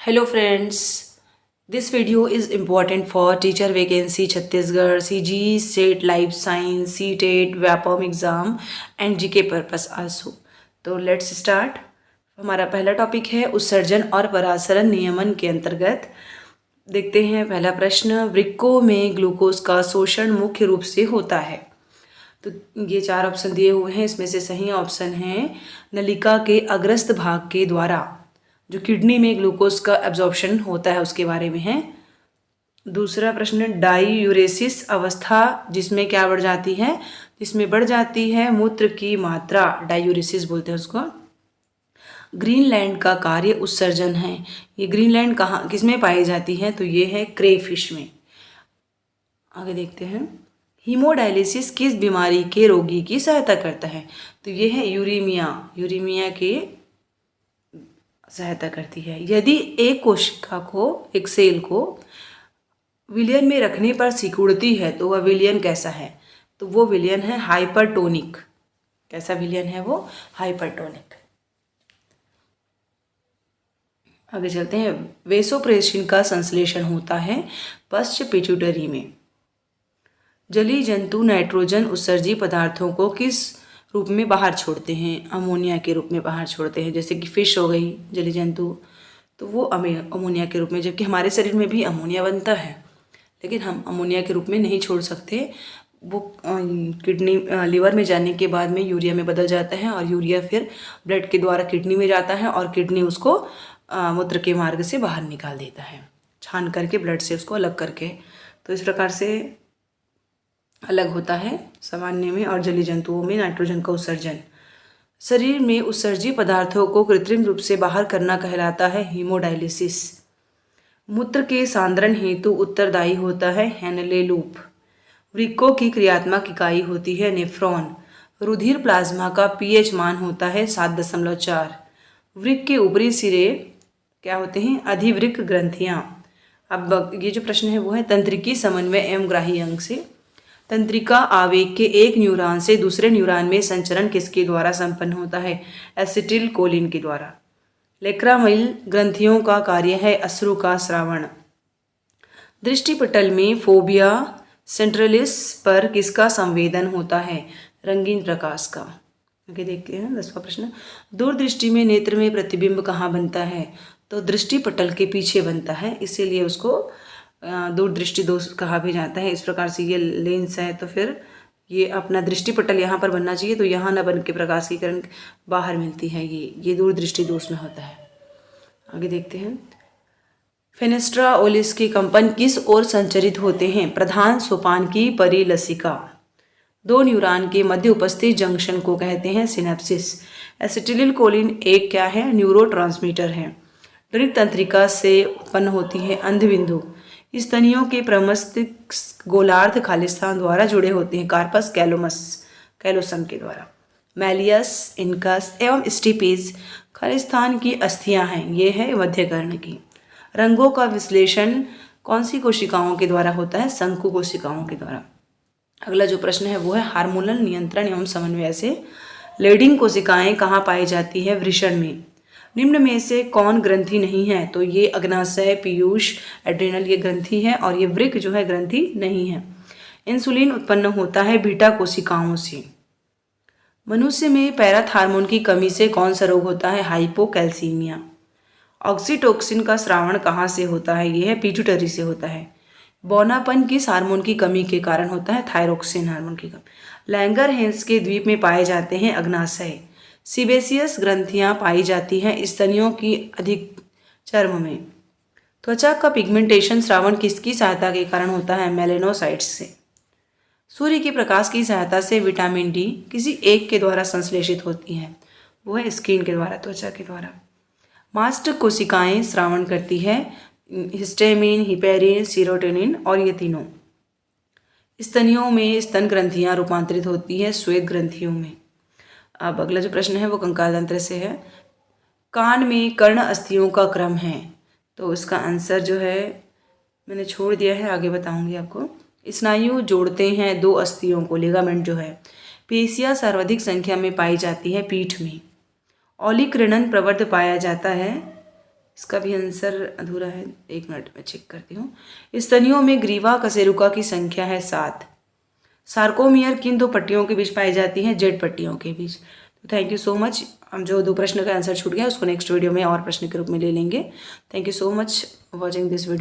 Hello friends, this video is important for teacher vacancy Chhattisgarh, CG, State Life Science, CTET, WAPOM exam and GK purpose also. तो let's start. हमारा पहला topic है उत्सर्जन और परासरण नियमन के अंतर्गत देखते हैं पहला प्रश्न, वृक्कों में ग्लूकोज का शोषण मुख्य रूप से होता है। तो ये चार ऑप्शन दिए हुए हैं, इसमें से सही ऑप्शन है नलिका के अग्रस्त भाग के द्वारा जो किडनी में ग्लूकोज का एब्जॉर्प्शन होता है उसके बारे में है। दूसरा प्रश्न, डाईयूरेसिस अवस्था जिसमें क्या बढ़ जाती है, जिसमें बढ़ जाती है मूत्र की मात्रा, डाईयूरेसिस बोलते हैं उसको। ग्रीनलैंड का कार्य उत्सर्जन है। ये ग्रीनलैंड कहाँ किसमें पाई जाती है, तो ये है क्रेफिश में। आगे देखते हैं, हीमोडायलिसिस किस बीमारी के रोगी की सहायता करता है, तो ये है यूरीमिया के सहायता करती है। यदि एक कोशिका को, एक सेल को विलयन में रखने पर सिकुड़ती है तो वह विलयन कैसा है, तो वो विलयन है हाइपरटोनिक। कैसा विलयन है वो, हाइपरटोनिक। आगे चलते हैं, वेसोप्रेसिन का संश्लेषण होता है पश्च पिट्यूटरी में। जलीय जंतु नाइट्रोजन उत्सर्जी पदार्थों को किस रूप में बाहर छोड़ते हैं, अमोनिया के रूप में बाहर छोड़ते हैं। जैसे कि फिश हो गई जलीय जंतु, तो वो अमोनिया के रूप में, जबकि हमारे शरीर में भी अमोनिया बनता है लेकिन हम अमोनिया के रूप में नहीं छोड़ सकते। वो किडनी लीवर में जाने के बाद में यूरिया में बदल जाता है और यूरिया फिर ब्लड के द्वारा किडनी में जाता है और किडनी उसको मूत्र के मार्ग से बाहर निकाल देता है, छान करके ब्लड से उसको अलग करके। तो इस प्रकार से अलग होता है सामान्य में और जलीय जंतुओं में नाइट्रोजन का उत्सर्जन। शरीर में उत्सर्जी पदार्थों को कृत्रिम रूप से बाहर करना कहलाता है हीमोडायलिसिस। मूत्र के सांद्रण हेतु उत्तरदायी होता है हेनले लूप। वृक्कों की क्रियात्मक इकाई होती है नेफ्रॉन। रुधिर प्लाज्मा का पीएच मान होता है 7.4। वृक्क के ऊपरी सिरे क्या होते हैं, अधिवृक्क ग्रंथियां। अब ये जो प्रश्न है वो है तंत्रिकी समन्वय एवं ग्राही अंग से। तंत्रिका आवेग के एक न्यूरॉन से दूसरे न्यूरॉन में संचरण किसके द्वारा संपन्न होता है, एसिटिल कोलिन के द्वारा। लेक्रामाइल ग्रंथियों का कार्य है अश्रु का श्रावण। दृष्टिपटल में फोबिया सेंट्रलिस पर किसका संवेदन होता है, रंगीन प्रकाश का। आगे देखते हैं 10वां प्रश्न, दूरदृष्टि में नेत्र में प्रतिबिंब कहाँ बनता है, तो दृष्टिपटल के पीछे बनता है, इसीलिए उसको दूरदृष्टि दोष कहा भी जाता है। इस प्रकार से ये लेंस है तो फिर ये अपना दृष्टिपटल यहाँ पर बनना चाहिए, तो यहाँ न बन के प्रकाश की किरण बाहर मिलती है, ये दूरदृष्टि दोष में होता है। आगे देखते हैं, फेनेस्ट्रा ओलिस के कंपन किस ओर संचरित होते हैं, प्रधान सोपान की परिलसिका। दो न्यूरॉन के मध्य उपस्थित जंक्शन को कहते हैं सिनेप्सिस। एसिटिलिल कोलिन एक क्या है, न्यूरोट्रांसमीटर है। ड्रिक तंत्रिका से उत्पन्न होती है अंधबिंदु। स्तनियों के प्रमस्तिष्क गोलार्ध खालिस्तान द्वारा जुड़े होते हैं कार्पस कैलोसम के द्वारा। मैलियस, इनकस एवं स्टिपीज खालिस्तान की अस्थियां हैं, ये है मध्यकर्ण की। रंगों का विश्लेषण कौन सी कोशिकाओं के द्वारा होता है, शंकु कोशिकाओं के द्वारा। अगला जो प्रश्न है वो है हार्मोनल नियंत्रण एवं समन्वय से लेडिंग कोशिकाएं कहाँ पाई जाती है, वृषण में। निम्न में से कौन ग्रंथि नहीं है, तो ये अग्नाशय, पीयूष, एड्रिनल ये ग्रंथि है और ये वृक्क जो है ग्रंथि नहीं है। इंसुलिन उत्पन्न होता है बीटा कोशिकाओं से। मनुष्य में पैराथ हार्मोन की कमी से कौन सा रोग होता है, हाइपोकैल्सीमिया। ऑक्सीटोक्सिन का स्रावण कहाँ से होता है, ये है पिट्यूटरी से होता है। बौनापन किस हार्मोन की कमी के कारण होता है, थायरोक्सिन हार्मोन की कमी। लैंगरहैंस के द्वीप में पाए जाते हैं अग्नाशय। सीबेसियस ग्रंथियां पाई जाती हैं स्तनियों की अधिक चर्म में। त्वचा का पिगमेंटेशन श्रावण किसकी सहायता के कारण होता है, मेलेनोसाइट्स से। सूर्य के प्रकाश की सहायता से विटामिन डी किसी एक के द्वारा संश्लेषित होती है, वो है स्किन के द्वारा, त्वचा के द्वारा। मास्ट कोशिकाएं श्रावण करती है हिस्टामिन, हिपेरिन, सीरोटोनिन और ये तीनों। स्तनियों में स्तन ग्रंथियां रूपांतरित होती है श्वेत ग्रंथियों में। अब अगला जो प्रश्न है वो कंकाल तंत्र से है। कान में कर्ण अस्थियों का क्रम है, तो इसका आंसर जो है मैंने छोड़ दिया है, आगे बताऊंगी आपको। स्नायु जोड़ते हैं दो अस्थियों को, लिगामेंट जो है। पेशियां सर्वाधिक संख्या में पाई जाती है पीठ में। ऑलिक्रिनन प्रवर्ध पाया जाता है इसका भी आंसर अधूरा है, 1 मिनट में चेक करती हूँ। स्तनियों में ग्रीवा कशेरुका की संख्या है 7। सार्कोमियर किन 2 पट्टियों के बीच पाई जाती है? जेड पट्टियों के बीच। तो थैंक यू सो मच। हम जो 2 प्रश्न का आंसर छूट गया उसको नेक्स्ट वीडियो में और प्रश्न के रूप में ले लेंगे। Thank you so much watching this video.